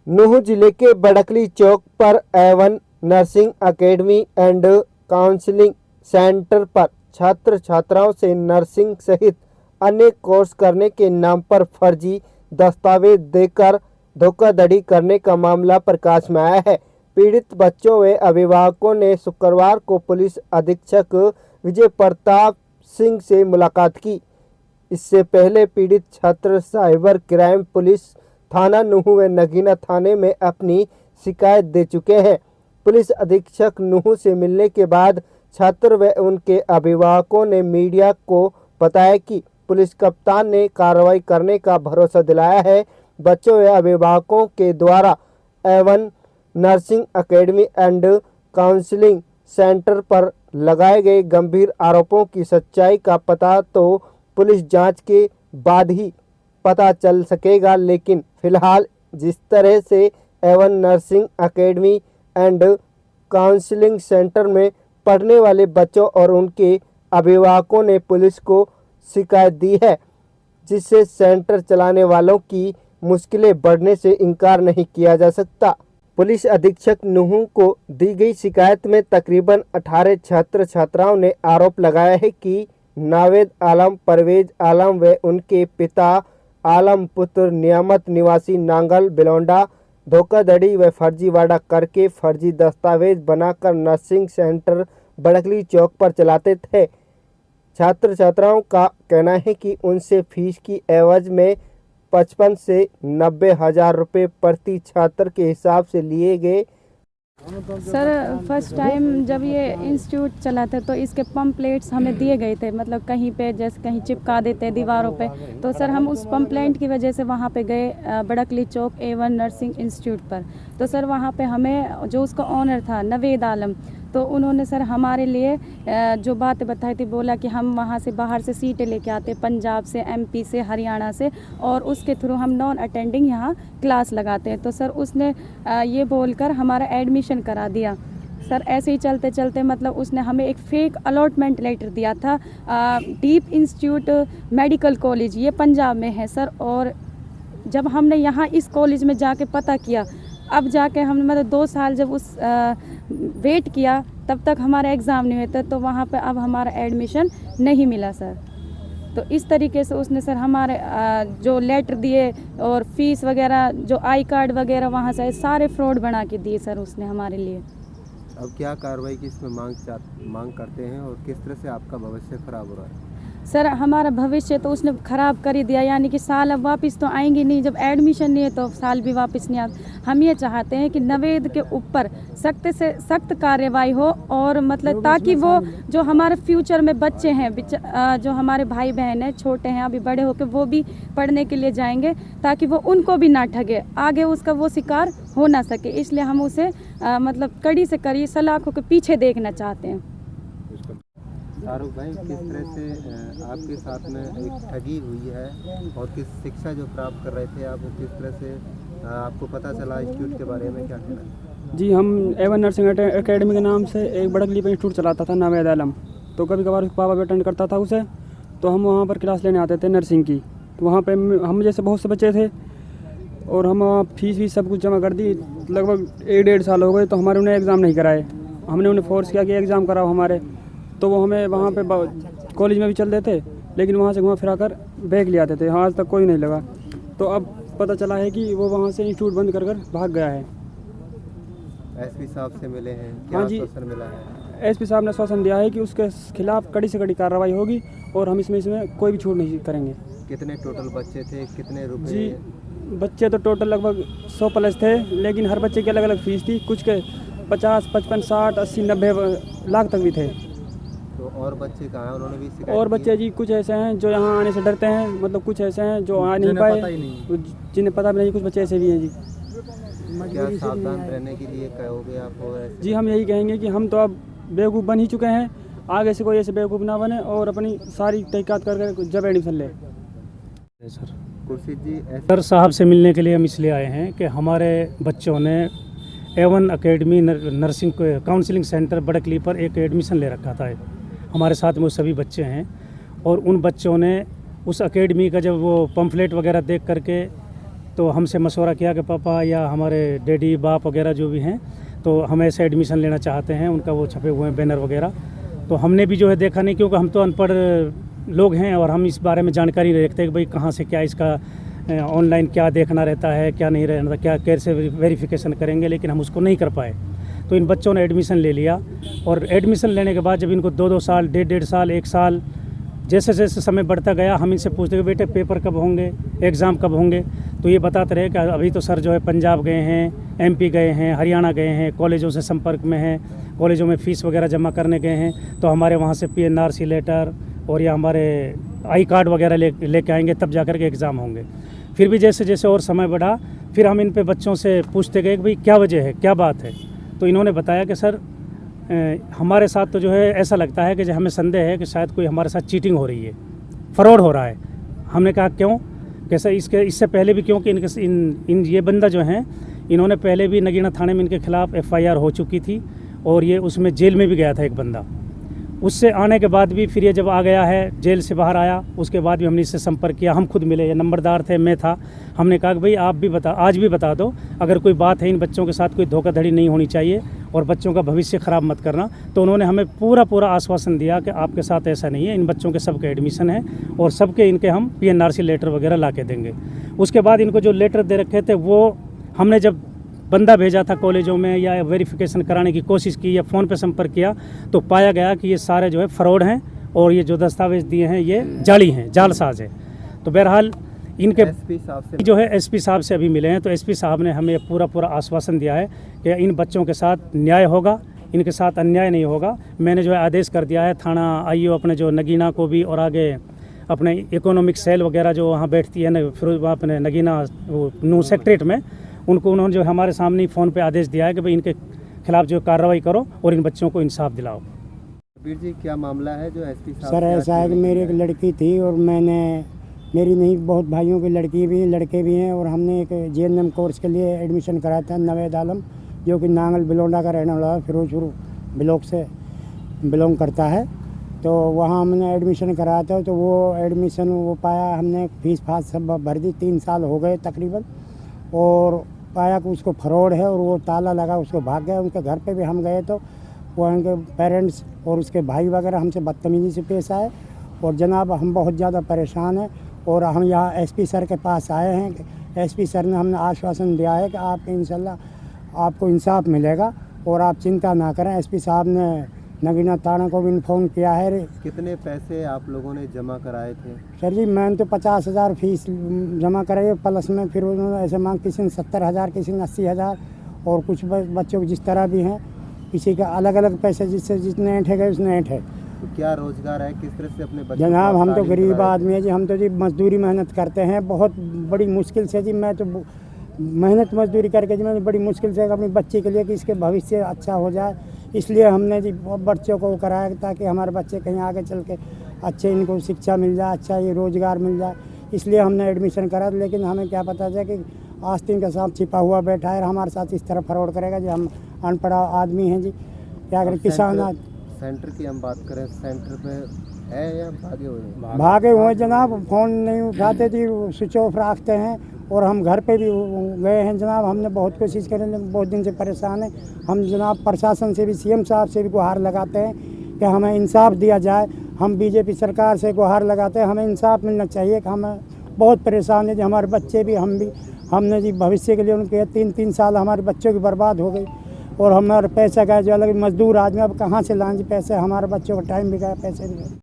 नूंह जिले के बड़कली चौक पर A1 nursing academy and counselling centre पर छात्र छात्राओं से नर्सिंग सहित अन्य कोर्स करने के नाम पर फर्जी दस्तावेज देकर धोखाधड़ी करने का मामला प्रकाश में आया है। पीड़ित बच्चों व अभिभावकों ने शुक्रवार को पुलिस अधीक्षक विजय प्रताप सिंह से मुलाकात की। इससे पहले पीड़ित छात्र साइबर क्राइम पुलिस थाना नूंह व नगीना थाने में अपनी शिकायत दे चुके हैं। पुलिस अधीक्षक नूंह से मिलने के बाद छात्र व उनके अभिभावकों ने मीडिया को बताया कि पुलिस कप्तान ने कार्रवाई करने का भरोसा दिलाया है। बच्चों व अभिभावकों के द्वारा A1 nursing academy and counselling centre पर लगाए गए गंभीर आरोपों की सच्चाई का पता तो पुलिस जांच के बाद ही पता चल सकेगा, लेकिन फिलहाल जिस तरह से A1 nursing academy and counselling centre में पढ़ने वाले बच्चों और उनके अभिभावकों ने पुलिस को शिकायत दी है, जिससे सेंटर चलाने वालों की मुश्किलें बढ़ने से इनकार नहीं किया जा सकता। पुलिस अधीक्षक नूंह को दी गई शिकायत में तकरीबन 18 छात्र छात्राओं ने आरोप लगाया है कि नावेद आलम, परवेज आलम व उनके पिता आलम पुत्र नियामत निवासी नांगल बिलोंडा धोखाधड़ी व फर्जीवाड़ा करके फर्जी दस्तावेज बनाकर नर्सिंग सेंटर बड़कली चौक पर चलाते थे। छात्र छात्राओं का कहना है कि उनसे फीस की एवज में 55 से 90 हजार रुपये प्रति छात्र के हिसाब से लिए गए। सर फर्स्ट टाइम जब ये इंस्टीट्यूट चला था तो इसके पम्पलेट्स हमें दिए गए थे, मतलब कहीं पे जैसे कहीं चिपका देते दीवारों पे। तो सर हम उस पम्पलेट की वजह से वहाँ पे गए बड़कली चौक A1 नर्सिंग इंस्टीट्यूट पर। तो सर वहाँ पे हमें जो उसका ऑनर था नावेद आलम, तो उन्होंने सर हमारे लिए जो बातें बताई थी, बोला कि हम वहाँ से बाहर से सीटें लेके आते, पंजाब से, MP से, हरियाणा से, और उसके थ्रू हम नॉन अटेंडिंग यहाँ क्लास लगाते हैं। तो सर उसने ये बोलकर हमारा एडमिशन करा दिया। सर ऐसे ही चलते चलते मतलब उसने हमें एक फेक अलॉटमेंट लेटर दिया था। डीप इंस्टीट्यूट मेडिकल कॉलेज ये पंजाब में है सर, और जब हमने यहाँ इस कॉलेज में जाके पता किया, अब जाके हमने मतलब 2 साल जब उस वेट किया, तब तक हमारा एग्ज़ाम नहीं हुए थे, तो वहाँ पे अब हमारा एडमिशन नहीं मिला सर। तो इस तरीके से उसने सर हमारे जो लेटर दिए और फीस वगैरह, जो आई कार्ड वगैरह वहाँ से सारे फ्रॉड बना के दिए सर उसने हमारे लिए। अब क्या कार्रवाई की इसमें मांग करते हैं और किस तरह से आपका भविष्य खराब हो रहा है? सर हमारा भविष्य तो उसने ख़राब कर ही दिया, यानी कि साल अब वापस तो आएंगे नहीं, जब एडमिशन नहीं है तो साल भी वापस नहीं आता। हम ये चाहते हैं कि नावेद के ऊपर सख्त से सख्त कार्रवाई हो, और मतलब ताकि वो जो हमारे फ्यूचर में बच्चे हैं, जो हमारे भाई बहन हैं, छोटे हैं, अभी बड़े होकर वो भी पढ़ने के लिए जाएंगे, ताकि वो उनको भी ना ठगे, आगे उसका वो शिकार हो ना सके। इसलिए हम उसे मतलब कड़ी से कड़ी सलाखों के पीछे देखना चाहते हैं। शाहरुख भाई, किस तरह से आपके साथ में एक ठगी हुई है और किस शिक्षा जो प्राप्त कर रहे थे आप, किस तरह से आपको पता चला इंस्टीट्यूट के बारे में, क्या कहना है? जी, हम A1 नर्सिंग एकेडमी के नाम से एक बड़कली पर इंस्टीट्यूट चलाता था नावेद आलम। तो कभी कभार पापा भी अटेंड करता था उसे, तो हम वहाँ पर क्लास लेने आते थे नर्सिंग की। तो वहाँ पे हम जैसे बहुत से बच्चे थे और हम वहाँ फीस सब कुछ जमा कर दी। लगभग 1-1.5 साल हो गए, तो हमारे उन्हें एग्ज़ाम नहीं कराए। हमने उन्हें फोर्स किया कि एग्ज़ाम कराओ हमारे, तो वो हमें वहाँ पे कॉलेज में भी चल देते, लेकिन वहाँ से घुमा फिरा कर बैग ले आते थे। आज तक कोई नहीं लगा। तो अब पता चला है कि वो वहाँ से इंस्टीट्यूट बंद कर भाग गया है। SP साहब से मिले हैं, क्या हाँ जी, आश्वासन मिला है? SP साहब ने आश्वासन दिया है कि उसके खिलाफ कड़ी से कड़ी कार्रवाई होगी और हम इसमें कोई भी छूट नहीं करेंगे। कितने टोटल बच्चे थे, कितने रुपए? जी, बच्चे तो टोटल लगभग 100 प्लस थे, लेकिन हर बच्चे की अलग अलग फीस थी। कुछ के 50, 55, 60, 80, 90 लाख तक भी थे। तो और बच्चे कहाँ हैं, उन्होंने भी शिकायत और की? बच्चे जी कुछ ऐसे हैं जो यहाँ आने से डरते हैं, मतलब कुछ ऐसे हैं जो आ नहीं पाए, जिन्हें पता भी नहीं। कुछ बच्चे ऐसे भी हैं जी। क्या सावधान रहने के लिए कहोगे आप? जी, हम यही कहेंगे कि हम तो अब बेवकूफ़ बन ही चुके हैं, आगे से कोई ऐसे बेवकूफ़ ना बने और अपनी सारी तहकीकात करके जब एडमिशन ले। सर खुर्शीद जी, सर साहब से मिलने के लिए हम इसलिए आए हैं कि हमारे बच्चों ने A1 academy nursing counselling centre Badkali पर एक एडमिशन ले रखा था। हमारे साथ में वो सभी बच्चे हैं, और उन बच्चों ने उस एकेडमी का जब वो पम्फलेट वगैरह देख करके तो हमसे मशवरा किया कि पापा या हमारे डैडी बाप वगैरह जो भी हैं तो हम ऐसे एडमिशन लेना चाहते हैं, उनका वो छपे हुए हैं बैनर वगैरह। तो हमने भी जो है देखा नहीं, क्योंकि हम तो अनपढ़ लोग हैं और हम इस बारे में जानकारी नहीं रखते कि भाई कहाँ से क्या इसका ऑनलाइन क्या देखना रहता है, क्या नहीं रहता, क्या कैसे वेरिफिकेशन करेंगे, लेकिन हम उसको नहीं कर पाए। तो इन बच्चों ने एडमिशन ले लिया और एडमिशन लेने के बाद जब इनको 2-2 साल, 1.5 साल, 1 साल जैसे जैसे समय बढ़ता गया, हम इनसे पूछते कि बेटे पेपर कब होंगे, एग्ज़ाम कब होंगे, तो ये बताते रहे कि अभी तो सर जो है पंजाब गए हैं, MP गए हैं, हरियाणा गए हैं, कॉलेजों से संपर्क में हैं, कॉलेजों में फ़ीस वगैरह जमा करने गए हैं, तो हमारे वहाँ से PNRC लेटर और या हमारे आई कार्ड वगैरह लेके आएंगे, तब जा कर के एग्ज़ाम होंगे। फिर भी जैसे जैसे और समय बढ़ा, फिर हम इन पे बच्चों से पूछते गए कि भाई क्या वजह है, क्या बात है। तो इन्होंने बताया कि सर हमारे साथ तो जो है ऐसा लगता है कि जो हमें संदेह है कि शायद कोई हमारे साथ चीटिंग हो रही है, फ्रॉड हो रहा है। हमने कहा क्यों, कैसा इससे पहले भी, क्योंकि इन ये बंदा जो हैं इन्होंने पहले भी नगीना थाने में इनके खिलाफ FIR हो चुकी थी और ये उसमें जेल में भी गया था एक बंदा। उससे आने के बाद भी फिर ये जब आ गया है, जेल से बाहर आया, उसके बाद भी हमने इससे संपर्क किया, हम खुद मिले, ये नंबरदार थे, मैं था। हमने कहा कि भाई आप भी आज भी बता दो, अगर कोई बात है इन बच्चों के साथ कोई धोखाधड़ी नहीं होनी चाहिए और बच्चों का भविष्य ख़राब मत करना। तो उन्होंने हमें पूरा आश्वासन दिया कि आपके साथ ऐसा नहीं है, इन बच्चों के सबके एडमिशन है और सबके इनके हम PNRC लेटर वगैरह ला के देंगे। उसके बाद इनको जो लेटर दे रखे थे वो हमने जब बंदा भेजा था कॉलेजों में या वेरिफिकेशन कराने की कोशिश की या फ़ोन पे संपर्क किया, तो पाया गया कि ये सारे जो है फ्रॉड हैं और ये जो दस्तावेज़ दिए हैं ये जाली हैं, जालसाज है। तो बहरहाल इनके SP साहब से जो है SP साहब से अभी मिले हैं, तो SP साहब ने हमें पूरा आश्वासन दिया है कि इन बच्चों के साथ न्याय होगा, इनके साथ अन्याय नहीं होगा। मैंने जो है आदेश कर दिया है थाना IO अपने जो नगीना को भी और आगे अपने इकोनॉमिक सेल वगैरह जो वहाँ बैठती है ना, फिर अपने नगीना न्यू सेक्रेटरीट में, उनको उन्होंने जो हमारे सामने फ़ोन पे आदेश दिया है कि भाई इनके खिलाफ जो कार्रवाई करो और इन बच्चों को इंसाफ दिलाओ। वीर जी क्या मामला है जो SP साहब? सर ऐसा है कि मेरी एक लड़की थी और मेरी नहीं, बहुत भाइयों की लड़की भी लड़के भी हैं और हमने एक JNM कोर्स के लिए एडमिशन कराया था। नवेद आलम जो कि नांगल बिलोंडा का रहने वाला है, फिरोजपुर ब्लॉक से बिलोंग करता है, तो वहाँ हमने एडमिशन कराया था। तो वो एडमिशन वो पाया, हमने फीस फास सब भर दी, 3 साल हो गए तकरीबन, और पाया कि उसको फ्रॉड है और वो ताला लगा, उसको भाग गया। उनके घर पे भी हम गए तो वो उनके पेरेंट्स और उसके भाई वगैरह हमसे बदतमीज़ी से पेश आए और जनाब हम बहुत ज़्यादा परेशान हैं और हम यहाँ SP सर के पास आए हैं। SP सर ने हमने आश्वासन दिया है कि आप इंशाल्लाह आपको इंसाफ मिलेगा और आप चिंता ना करें। SP साहब ने नगीना थाना को भी इन्फॉर्म किया है। कितने पैसे आप लोगों ने जमा कराए थे? सर जी मैंने तो 50,000 फीस जमा कराई, प्लस में फिर उन्होंने ऐसे मांग, किसी ने 70,000, किसी ने 80,000 और कुछ बच्चों को जिस तरह भी हैं, किसी का अलग अलग पैसे जिससे जितने ऐंठे गए उसने ऐंठे। तो क्या रोजगार है, किस तरह से अपने बच्चों जनाब को हम तो तालीम गरीब कराए? आदमी है जी, हम तो जी मजदूरी मेहनत करते हैं बहुत बड़ी मुश्किल से जी। मैं तो मेहनत मजदूरी करके जी मैंने बड़ी मुश्किल से अपनी बच्ची के लिए कि इसके भविष्य अच्छा हो जाए, इसलिए हमने जी बच्चों को कराया ताकि हमारे बच्चे कहीं आगे चल के अच्छे इनको शिक्षा मिल जाए, अच्छा ये रोज़गार मिल जाए, इसलिए हमने एडमिशन करा। लेकिन हमें क्या पता था कि आस्तीन के साथ छिपा हुआ बैठा है, हमारे साथ इस तरह फ्रॉड करेगा जी। हम अनपढ़ आदमी हैं जी, क्या करें, किसान। सेंटर की हम बात करें, सेंटर पे है या भागे हुए हैं? भागे हुए जनाब, फ़ोन नहीं उठाते जी, स्विच ऑफ रखते हैं और हम घर पे भी गए हैं जनाब। हमने बहुत कोशिश करी लेकिन बहुत दिन से परेशान हैं हम जनाब। प्रशासन से भी, CM साहब से भी गुहार लगाते हैं कि हमें इंसाफ दिया जाए। हम BJP सरकार से गुहार लगाते हैं, हमें इंसाफ मिलना चाहिए कि हमें बहुत परेशान है जी। हमारे बच्चे भी, हम भी, हमने जी भविष्य के लिए उनके 3 साल हमारे बच्चों की बर्बाद हो गई और हमारे पैसा गए जो अलग मजदूर आदमी, अब कहाँ से लाएं जी पैसे, हमारे बच्चों का टाइम भी गया, पैसे भी गए।